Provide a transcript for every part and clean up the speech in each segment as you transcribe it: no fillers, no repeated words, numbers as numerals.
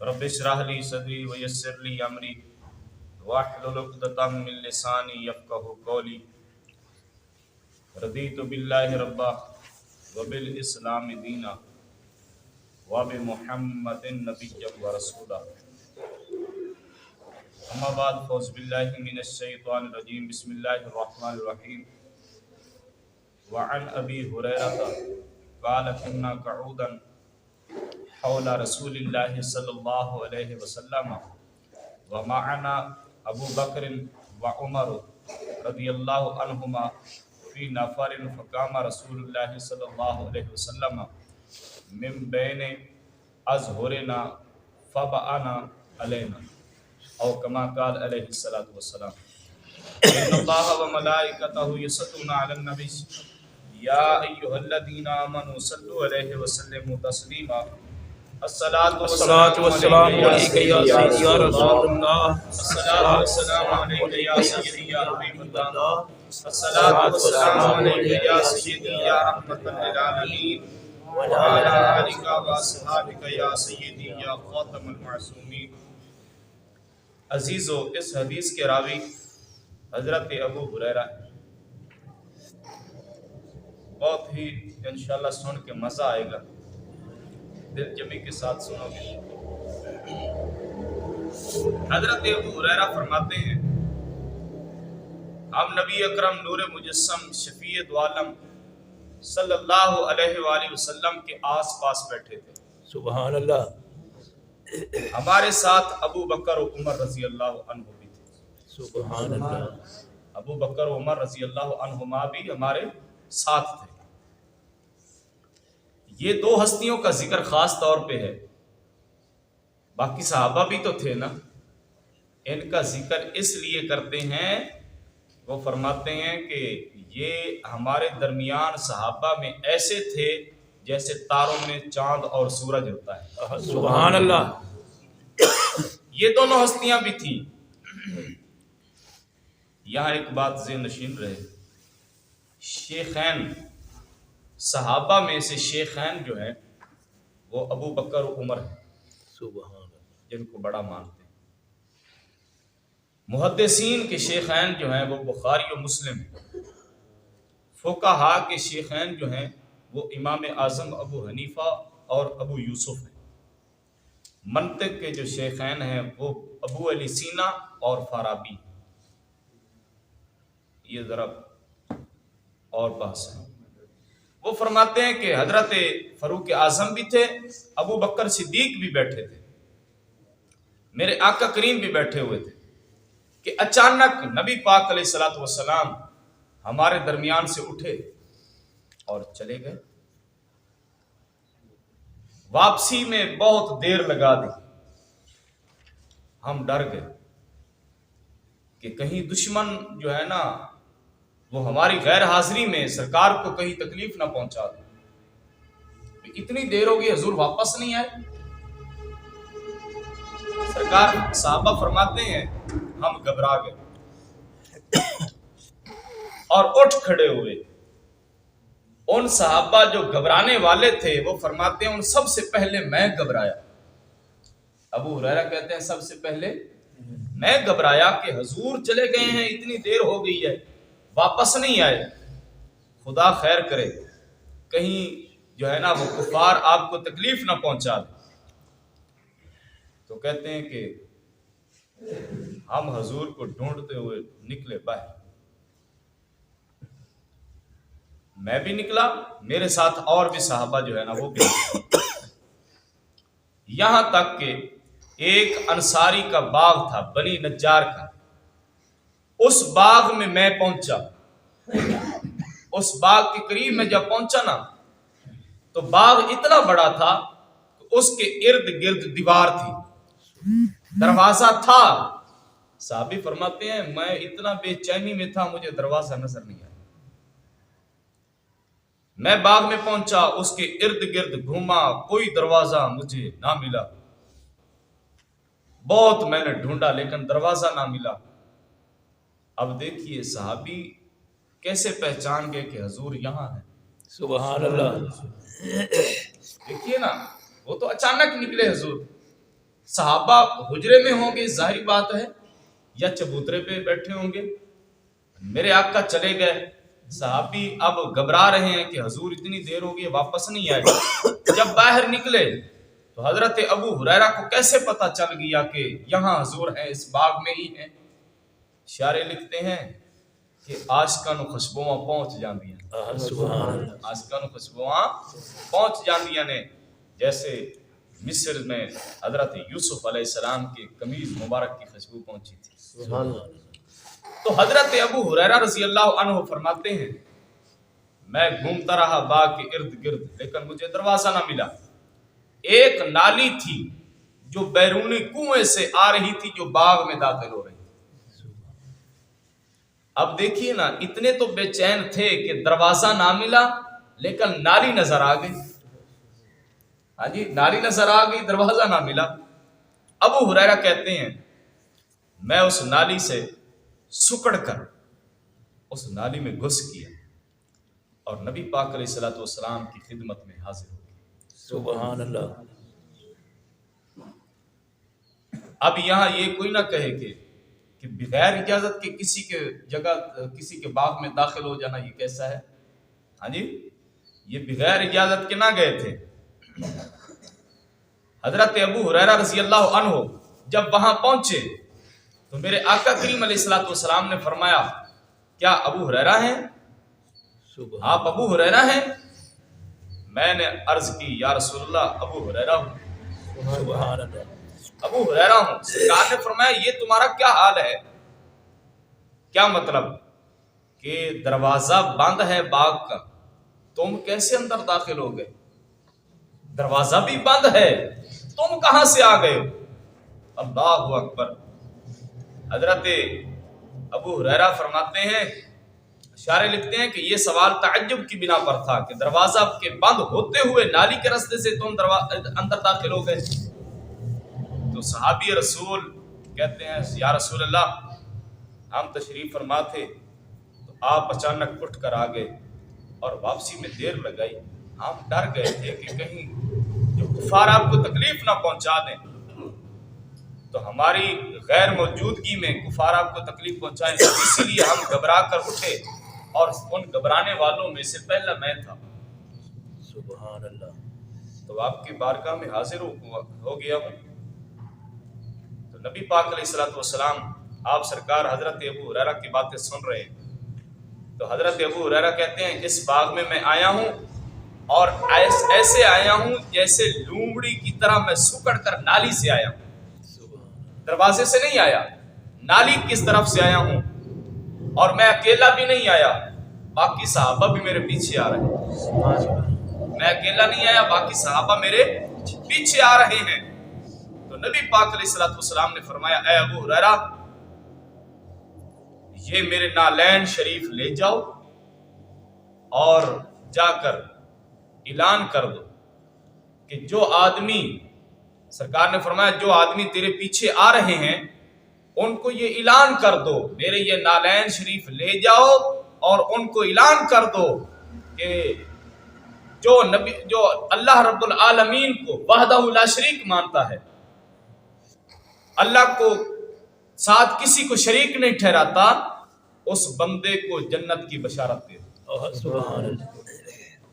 رب اشرح لي صدري ويسر لي امري واحلل عقدة من لساني يفقهوا قولي رضيت بالله ربا وبالاسلام دينا وبمحمد نبيا ورسولا اما بعد فاعوذ بالله من الشيطان الرجيم بسم الله الرحمن الرحيم وعن ابي هريرة قال كنا قعودا حول رسول الله صلی اللہ علیہ وسلم ومعنا ابو بکر وعمر رضی اللہ عنہما فی نفر فقام رسول اللہ صلی اللہ علیہ وسلم من بین اظہرنا فبعنا علینا او کما قال علیہ السلام ان اللہ وملائکتہ یصلون علی النبی یا ایھا الذین آمنوا صلوا علیہ وسلموا تسلیما الصلاة والسلام علیکہ یا سیدی یا رسول اللہ الصلاة والسلام علیکہ یا سیدی یا حبیب اللہ الصلاة والسلام علیکہ یا سیدی یا رحمت للعالمین وعلی آلک واصحابک یا سیدی یا خاتم المعصومین۔ عزیزو، اس حدیث کے راوی حضرت ابو ہریرہ ہے۔ بہت ہی انشاءاللہ سن کے مزہ آئے گا، دل جمی کے ساتھ سنو گے۔ حضرت ابو ہریرہ فرماتے ہیں ہم نبی اکرم نور مجسم شفیع دو عالم صلی اللہ علیہ وآلہ وسلم کے آس پاس بیٹھے تھے۔ سبحان اللہ۔ ہمارے ساتھ ابو بکر و عمر رضی اللہ عنہ بھی تھے۔ سبحان اللہ۔ ابو بکر و عمر رضی اللہ عنہما بھی ہمارے ساتھ تھے۔ یہ دو ہستیوں کا ذکر خاص طور پہ ہے، باقی صحابہ بھی تو تھے نا۔ ان کا ذکر اس لیے کرتے ہیں، وہ فرماتے ہیں کہ یہ ہمارے درمیان صحابہ میں ایسے تھے جیسے تاروں میں چاند اور سورج ہوتا ہے۔ سبحان اللہ۔ یہ دونوں ہستیاں بھی تھیں۔ یہاں ایک بات ذہن نشین رہے، شیخین صحابہ میں سے شیخین جو ہیں وہ ابو بکر و عمر ہیں، سبحان اللہ، جن کو بڑا مانتے ہیں۔ محدثین کے شیخین جو ہیں وہ بخاری و مسلم ہیں۔ فقہا کے شیخین جو ہیں وہ امام اعظم ابو حنیفہ اور ابو یوسف ہیں۔ منطق کے جو شیخین ہیں وہ ابو علی سینا اور فارابی۔ یہ ذرا اور بحث ہے۔ وہ فرماتے ہیں کہ حضرت فاروق اعظم بھی تھے، ابو بکر صدیق بھی بیٹھے تھے، میرے آقا کریم بھی بیٹھے ہوئے تھے کہ اچانک نبی پاک علیہ الصلوۃ والسلام ہمارے درمیان سے اٹھے اور چلے گئے۔ واپسی میں بہت دیر لگا دی۔ ہم ڈر گئے کہ کہیں دشمن جو ہے نا وہ ہماری غیر حاضری میں سرکار کو کہیں تکلیف نہ پہنچا دے۔ اتنی دیر ہو گئی حضور واپس نہیں آئے۔ سرکار صحابہ فرماتے ہیں ہم گھبرا گئے اور اٹھ کھڑے ہوئے۔ ان صحابہ جو گھبرانے والے تھے وہ فرماتے ہیں ان سب سے پہلے میں گھبرایا۔ ابو ہریرہ کہتے ہیں سب سے پہلے میں گھبرایا کہ حضور چلے گئے ہیں، اتنی دیر ہو گئی ہے، واپس نہیں آئے، خدا خیر کرے کہیں جو ہے نا وہ کفار آپ کو تکلیف نہ پہنچا دے۔ تو کہتے ہیں کہ ہم حضور کو ڈھونڈتے ہوئے نکلے باہر۔ میں بھی نکلا، میرے ساتھ اور بھی صحابہ جو ہے نا وہ بھی نکلے۔ یہاں تک کہ ایک انصاری کا باغ تھا بنی نجار کا، اس باغ میں میں پہنچا۔ اس باغ کے قریب میں جب پہنچا نا تو باغ اتنا بڑا تھا کہ اس کے ارد گرد دیوار تھی، دروازہ تھا۔ صحابی فرماتے ہیں میں اتنا بے چینی میں تھا مجھے دروازہ نظر نہیں آیا۔ میں باغ میں پہنچا، اس کے ارد گرد گھوما، کوئی دروازہ مجھے نہ ملا۔ بہت میں نے ڈھونڈا لیکن دروازہ نہ ملا۔ اب دیکھیے صحابی کیسے پہچان گئے کہ حضور یہاں ہیں۔ سبحان اللہ۔ دیکھیے نا وہ تو اچانک نکلے حضور، صحابہ حجرے میں ہوں گے ظاہری بات ہے، یا چبوترے پہ بیٹھے ہوں گے. میرے آقا چلے گئے، صحابی اب گھبرا رہے ہیں کہ حضور اتنی دیر ہو گئی واپس نہیں آئے. جب باہر نکلے تو حضرت ابو ہریرہ کو کیسے پتا چل گیا کہ یہاں حضور ہیں، اس باغ میں ہی ہیں. اشارے لکھتے ہیں کہ عاشقاں نو خوشبواں پہنچ جاندیاں، سبحان اللہ. عاشقاں نو خوشبواں پہنچ جاندیاں نے، جیسے مصر میں حضرت یوسف علیہ السلام کی قمیض مبارک کی خوشبو پہنچی تھی. سبحان اللہ. تو حضرت ابو ہریرہ رضی اللہ عنہ فرماتے ہیں میں گھومتا رہا باغ کے ارد گرد، لیکن مجھے دروازہ نہ ملا. ایک نالی تھی جو بیرونی کنویں سے آ رہی تھی جو باغ میں داخل ہو رہی. اب دیکھیے نا، اتنے تو بے چین تھے کہ دروازہ نہ ملا لیکن نالی نظر آ گئی. ہاں جی، نالی نظر آ گئی، دروازہ نہ ملا. ابو ہریرہ کہتے ہیں میں اس نالی سے سکڑ کر اس نالی میں گھس کیا اور نبی پاک علیہ الصلوۃ والسلام کی خدمت میں حاضر ہو گیا. سبحان اللہ. اب یہاں یہ کوئی نہ کہے کہ بغیر اجازت کے کسی کے جگہ کسی کے باغ میں داخل ہو جانا یہ کیسا ہے. ہاں جی، یہ بغیر اجازت کے نہ گئے تھے. حضرت ابو ہریرہ رضی اللہ عنہ جب وہاں پہنچے تو میرے آقا کریم علیہ الصلوۃ والسلام نے فرمایا کیا ابو ہریرہ ہیں؟ سبحان آپ ابو ہریرہ ہیں؟ میں نے عرض کی یا رسول اللہ ابو ہریرہ ہوں. سبحان اللہ. ابو ہریرہ ہوں. سرکار نے فرمایا یہ تمہارا کیا حال ہے؟ کیا مطلب کہ دروازہ بند ہے باغ کا، تم کیسے اندر داخل ہو گئے؟ دروازہ بھی بند ہے، تم کہاں سے آ گئے ہو؟ اللہ اکبر. حضرت ابو ہریرہ فرماتے ہیں، اشارے لکھتے ہیں کہ یہ سوال تعجب کی بنا پر تھا کہ دروازہ کے بند ہوتے ہوئے نالی کے راستے سے تم اندر داخل ہو گئے. تو صحابی رسول کہتے ہیں یا رسول اللہ ہم تشریف فرما تھے تو آپ اچانک اٹھ کر آ گئے اور واپسی میں دیر لگائی. ہم ڈر گئے تھے کہ کہیں جو کفار آپ کو تکلیف نہ پہنچا دیں، تو ہماری غیر موجودگی میں کفار آپ کو تکلیف پہنچائیں، اسی لیے ہم گھبرا کر اٹھے اور ان گھبرانے والوں میں سے پہلا میں تھا. سبحان اللہ. تو آپ کی بارگاہ میں حاضر ہو گیا ہوں. تو نبی پاک علیہ الصلوۃ والسلام آپ سرکار حضرت ابو ہریرہ کی باتیں سن رہے ہیں. تو حضرت ابو ہریرہ کہتے ہیں اس باغ میں آیا ہوں اور ایسے آیا ہوں جیسے لومڑی کی طرح میں سکڑ کر نالی سے آیا ہوں. دروازے سے نہیں آیا، نالی کس طرف سے آیا ہوں. اور میں اکیلا بھی نہیں آیا، باقی صحابہ بھی میرے پیچھے آ رہے ہیں. میں اکیلا نہیں آیا، باقی صحابہ میرے پیچھے آ رہے ہیں. تو نبی پاک علیہ الصلوۃ والسلام نے فرمایا اے ابو ہریرہ یہ میرے نالین شریف لے جاؤ اور جا کر اعلان کر دو کہ جو آدمی، سرکار نے فرمایا جو آدمی تیرے پیچھے آ رہے ہیں ان کو یہ اعلان کر دو، میرے یہ نالین شریف لے جاؤ اور ان کو اعلان کر دو کہ جو اللہ رب العالمین کو وحدہ لا شریک مانتا ہے، اللہ کو ساتھ کسی کو شریک نہیں ٹھہراتا، اس بندے کو جنت کی بشارت دے دو. سبحان اللہ.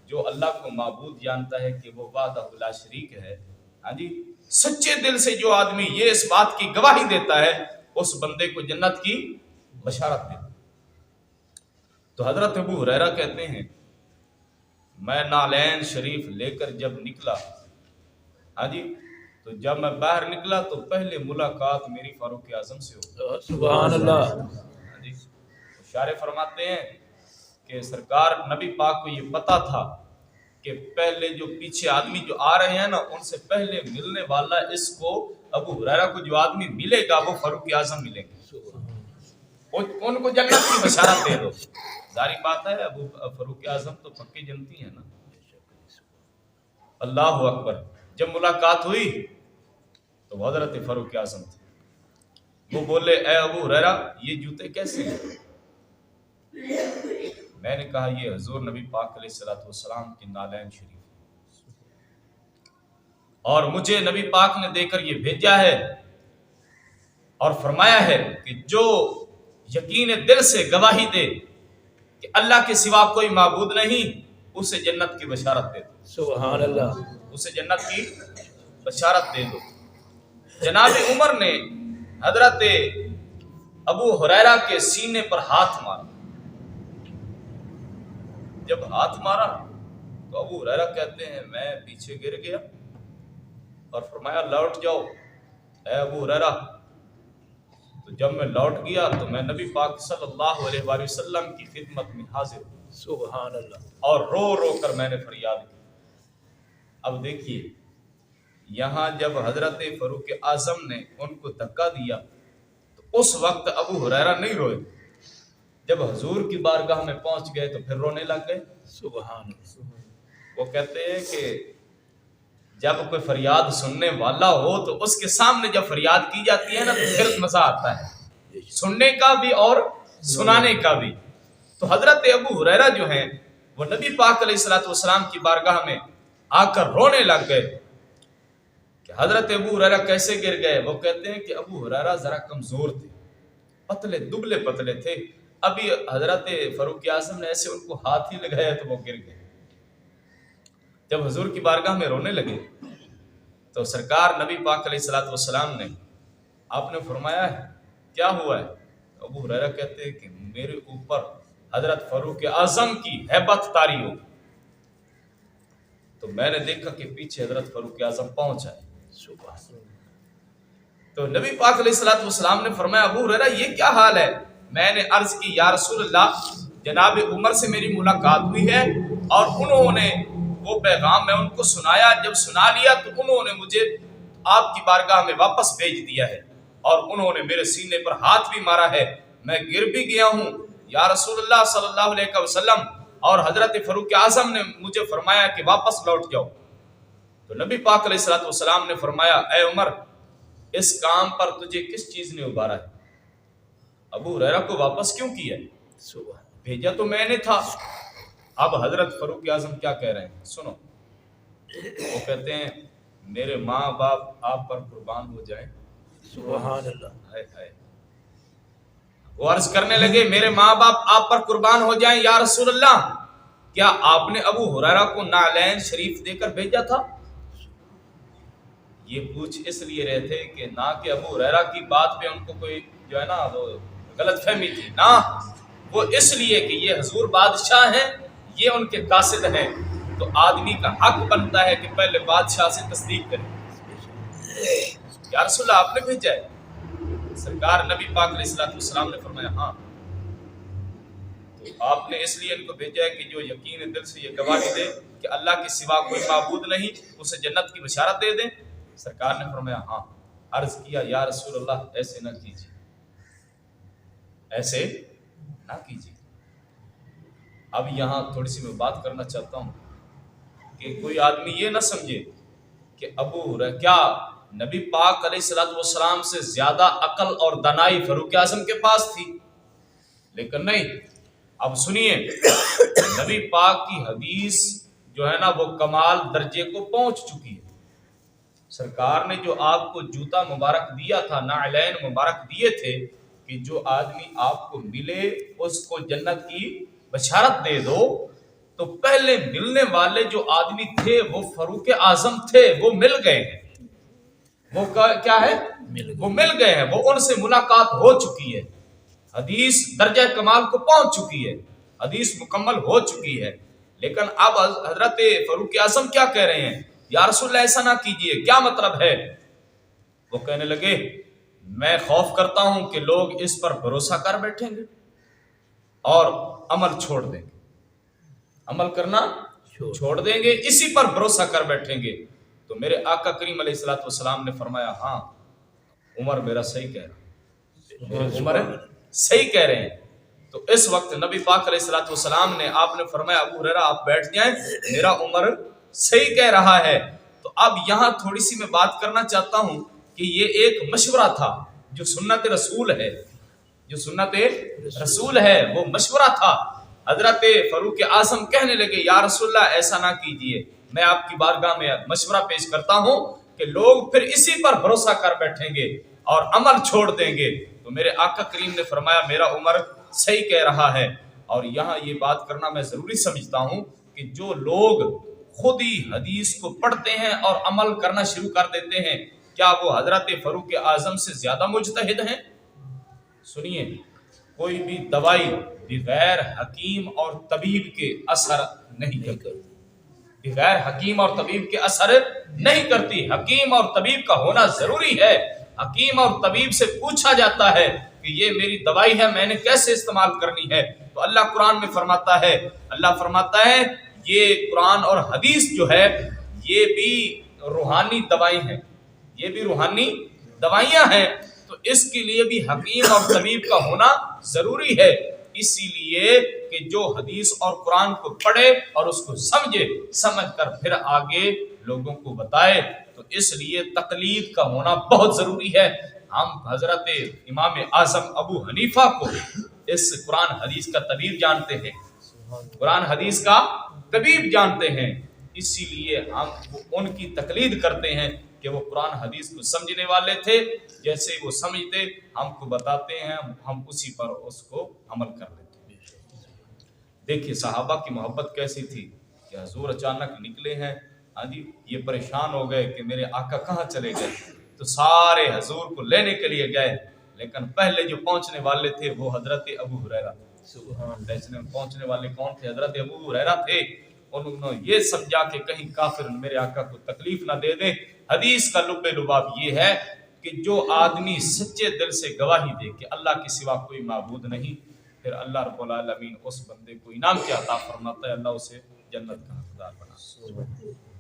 جو اللہ کو معبود جانتا ہے کہ وہ وحدہ لا شریک ہے، ہاں جی، سچے دل سے جو آدمی یہ اس بات کی گواہی دیتا ہے اس بندے کو جنت کی بشارت دیتا. تو حضرت ابو ہریرہ کہتے ہیں میں نالین شریف لے کر جب نکلا، ہاں جی، تو جب میں باہر نکلا تو پہلے ملاقات میری فاروق اعظم سے ہو. سبحان اللہ. ہاں جی، اشارے فرماتے ہیں کہ سرکار نبی پاک کو یہ پتا تھا کہ پہلے جو پیچھے آدمی جو آ رہے ہیں نا ان سے پہلے ملنے والا اس کو ابو ہریرہ کو جو آدمی ملے گا وہ فاروق اعظم ملیں گے، ان کو جنت کی بشارت دے دو. ظاہری بات ہے ابو فاروق اعظم تو پکی جنتی ہیں نا. اللہ اکبر. جب ملاقات ہوئی تو وہ حضرت فاروق اعظم تھے. وہ بولے اے ابو ہریرہ یہ جوتے کیسے ہیں؟ میں نے کہا یہ حضور نبی پاک علیہ الصلوۃ والسلام کی نالین شریف. اور مجھے نبی پاک نے دے کر یہ بھیجا ہے اور فرمایا ہے کہ جو یقین دل سے گواہی دے کہ اللہ کے سوا کوئی معبود نہیں اسے جنت کی بشارت دے دو، سبحان اللہ، اسے جنت کی بشارت دے دو۔ جناب عمر نے حضرت ابو ہریرہ کے سینے پر ہاتھ مارا۔ جب ہاتھ مارا تو ابو ہریرہ کہتے ہیں میں پیچھے گر گیا اور فرمایا لوٹ جاؤ اے ابو ہریرہ۔ تو جب میں لوٹ گیا تو میں نبی پاک صلی اللہ علیہ وآلہ وسلم کی خدمت میں حاضر ہوں سبحان اللہ، اور رو رو کر میں نے فریاد کی۔ اب دیکھیے یہاں جب حضرت فاروق اعظم نے ان کو دھکا دیا تو اس وقت ابو ہریرہ نہیں روئے، جب حضور کی بارگاہ میں پہنچ گئے تو پھر رونے لگ گئے۔ سبحان اللہ، وہ کہتے ہیں کہ جب کوئی فریاد سننے والا ہو تو اس کے سامنے جب فریاد کی جاتی ہے نا تو پھر مزہ آتا ہے، سننے کا بھی اور سنانے کا بھی۔ تو حضرت ابو ہریرہ جو ہیں وہ نبی پاک علیہ الصلوۃ والسلام کی بارگاہ میں آ کر رونے لگ گئے کہ حضرت ابو ہریرہ کیسے گر گئے۔ وہ کہتے ہیں کہ ابو ہریرہ ذرا کمزور تھے، پتلے دبلے پتلے تھے، ابھی حضرت فاروق اعظم نے ایسے ان کو ہاتھ ہی لگایا تو وہ گر گئے۔ جب حضور کی بارگاہ میں رونے لگے تو سرکار نبی پاک علیہ الصلوۃ والسلام نے آپ نے فرمایا ہے کیا ہوا ہے؟ ابو ہریرہ کہتے ہیں کہ میرے اوپر حضرت فاروق اعظم کی ہیبت طاری ہو، تو میں نے دیکھا کہ پیچھے حضرت فاروق اعظم پہنچا ہے۔ سبحان اللہ، تو نبی پاک علیہ الصلوۃ والسلام نے فرمایا ابو ہریرہ یہ کیا حال ہے؟ میں نے عرض کی یا رسول اللہ جناب عمر سے میری ملاقات ہوئی ہے اور انہوں نے وہ پیغام میں ان کو سنایا، جب سنا لیا تو انہوں نے مجھے آپ کی بارگاہ میں واپس بھیج دیا ہے اور انہوں نے میرے سینے پر ہاتھ بھی مارا ہے، میں گر بھی گیا ہوں یا رسول اللہ صلی اللہ علیہ وسلم، اور حضرت فاروق اعظم نے مجھے فرمایا کہ واپس لوٹ جاؤ۔ تو نبی پاک علیہ الصلوۃ والسلام نے فرمایا اے عمر اس کام پر تجھے کس چیز نے ابھارا ہے؟ ابو ہریرہ کو واپس کیوں کیا ہے؟ سبحان، بھیجا تو میں نے تھا۔ اب حضرت فاروق اعظم کیا کہہ رہے ہیں سنو، وہ کہتے ہیں میرے ماں باپ آپ پر قربان ہو جائیں۔ سبحان اللہ، ہائے ہائے، وہ عرض کرنے لگے میرے ماں باپ آپ پر قربان ہو جائیں یا رسول اللہ، کیا آپ نے ابو ہریرہ کو نعلین شریف دے کر بھیجا تھا؟ یہ پوچھ اس لیے رہے تھے کہ نہ کہ ابو ہریرہ کی بات پہ ان کو کوئی جو ہے نا وہ غلط فہمی تھی، نہ وہ اس لیے کہ یہ حضور بادشاہ ہیں، یہ ان کے قاصد ہیں، تو آدمی کا حق بنتا ہے کہ پہلے بادشاہ سے تصدیق کرے۔ یا رسول اللہ آپ نے بھیجا ہے؟ سرکار نبی پاک علیہ الصلوۃ والسلام نے فرمایا ہاں، تو آپ نے اس لیے ان کو بھیجا ہے کہ جو یقین دل سے یہ گواہی دے کہ اللہ کے سوا کوئی معبود نہیں اسے جنت کی بشارت دے دیں۔ سرکار نے فرمایا ہاں۔ عرض کیا یا رسول اللہ ایسے نہ کیجیے، ایسے نہ کیجیے۔ اب یہاں تھوڑی سی میں بات کرنا چاہتا ہوں کہ کوئی آدمی یہ نہ سمجھے کہ ابو ہریرہ کیا نبی پاک علیہ الصلوۃ والسلام سے زیادہ عقل اور دانائی فاروق اعظم کے پاس تھی، لیکن نہیں۔ اب سنیے نبی پاک کی حدیث جو ہے نا وہ کمال درجے کو پہنچ چکی ہے۔ سرکار نے جو آپ کو جوتا مبارک دیا تھا، نعلین مبارک دیے تھے کہ جو آدمی آپ کو ملے اس کو جنت کی بشارت دے دو، تو پہلے ملنے والے جو آدمی تھے وہ فاروق اعظم تھے، وہ مل گئے ہیں۔ وہ کیا ہے؟ وہ مل گئے ہیں، وہ ان سے ملاقات ہو چکی ہے، حدیث درجہ کمال کو پہنچ چکی ہے، حدیث مکمل ہو چکی ہے۔ لیکن اب حضرت فاروق اعظم کیا کہہ رہے ہیں؟ یا رسول اللہ ایسا نہ کیجئے، کیا مطلب ہے؟ وہ کہنے لگے میں خوف کرتا ہوں کہ لوگ اس پر بھروسہ کر بیٹھیں گے اور عمل چھوڑ دیں گے، عمل کرنا چھوڑ دیں گے، اسی پر بھروسہ کر بیٹھیں گے۔ تو میرے آقا کریم علیہ الصلوۃ والسلام نے فرمایا ہاں عمر میرا صحیح کہہ رہا ہے، عمر صحیح کہہ رہے ہیں۔ تو اس وقت نبی پاک علیہ الصلوۃ والسلام نے آپ نے فرمایا ابو ہریرہ آپ بیٹھ جائیں، میرا عمر صحیح کہہ رہا ہے۔ تو اب یہاں تھوڑی سی میں بات کرنا چاہتا ہوں کہ یہ ایک مشورہ تھا جو سنت رسول ہے، جو سنت رسول ہے وہ مشورہ تھا۔ حضرت فاروق اعظم کہنے لگے یا رسول اللہ ایسا نہ کیجئے، میں آپ کی بارگاہ میں مشورہ پیش کرتا ہوں کہ لوگ پھر اسی پر بھروسہ کر بیٹھیں گے اور عمل چھوڑ دیں گے. تو میرے آقا کریم نے فرمایا میرا عمر صحیح کہہ رہا ہے. اور یہاں یہ بات کرنا میں ضروری سمجھتا ہوں کہ جو لوگ خود ہی حدیث کو پڑھتے ہیں اور عمل کرنا شروع کر دیتے ہیں، کیا وہ حضرت فاروق اعظم سے زیادہ مجتہد ہیں؟ سنیے، کوئی بھی دوائی بغیر حکیم اور طبیب کے اثر نہیں کرتی، بغیر حکیم اور طبیب کے اثر نہیں کرتی. حکیم اور طبیب کا ہونا ضروری ہے. حکیم اور طبیب سے پوچھا جاتا ہے کہ یہ میری دوائی ہے، میں نے کیسے استعمال کرنی ہے. تو اللہ قرآن میں فرماتا ہے، اللہ فرماتا ہے یہ قرآن اور حدیث جو ہے یہ بھی روحانی دوائیں ہیں، یہ بھی روحانی دوائیاں ہیں. تو اس کے لیے بھی حکیم اور طبیب کا ہونا ضروری ہے. اسی لیے کہ جو حدیث اور قرآن کو پڑھے اور اس کو سمجھے، سمجھ کر پھر آگے لوگوں کو بتائے. تو اس لیے تقلید کا ہونا بہت ضروری ہے. ہم حضرت امام اعظم ابو حنیفہ کو اس قرآن حدیث کا طبیب جانتے ہیں، قرآن حدیث کا طبیب جانتے ہیں. اسی لیے ہم ان کی تقلید کرتے ہیں کہ وہ قرآن حدیث کو سمجھنے والے تھے. جیسے وہ سمجھتے ہم کو بتاتے ہیں، ہم اسی پر اس کو عمل کر لیتے ہیں. دیکھیے صحابہ کی محبت کیسی تھی کہ حضور اچانک نکلے ہیں، ہاں جی یہ پریشان ہو گئے کہ میرے آقا کہاں چلے گئے. تو سارے حضور کو لینے کے لیے گئے، لیکن پہلے جو پہنچنے والے تھے وہ حضرت ابو ہریرہ پہنچنے والے کون تھے؟ حضرت ابو ہریرہ تھے. انہوں نے یہ سمجھا کہ کہیں کافر میرے آقا کو تکلیف نہ دے دیں. حدیث کا لب لباب یہ ہے کہ جو آدمی سچے دل سے گواہی دے کہ اللہ کے سوا کوئی معبود نہیں، پھر اللہ رب العالمین اس بندے کو انعام کے عطا فرماتا ہے، اللہ اسے جنت کا حقدار بنا.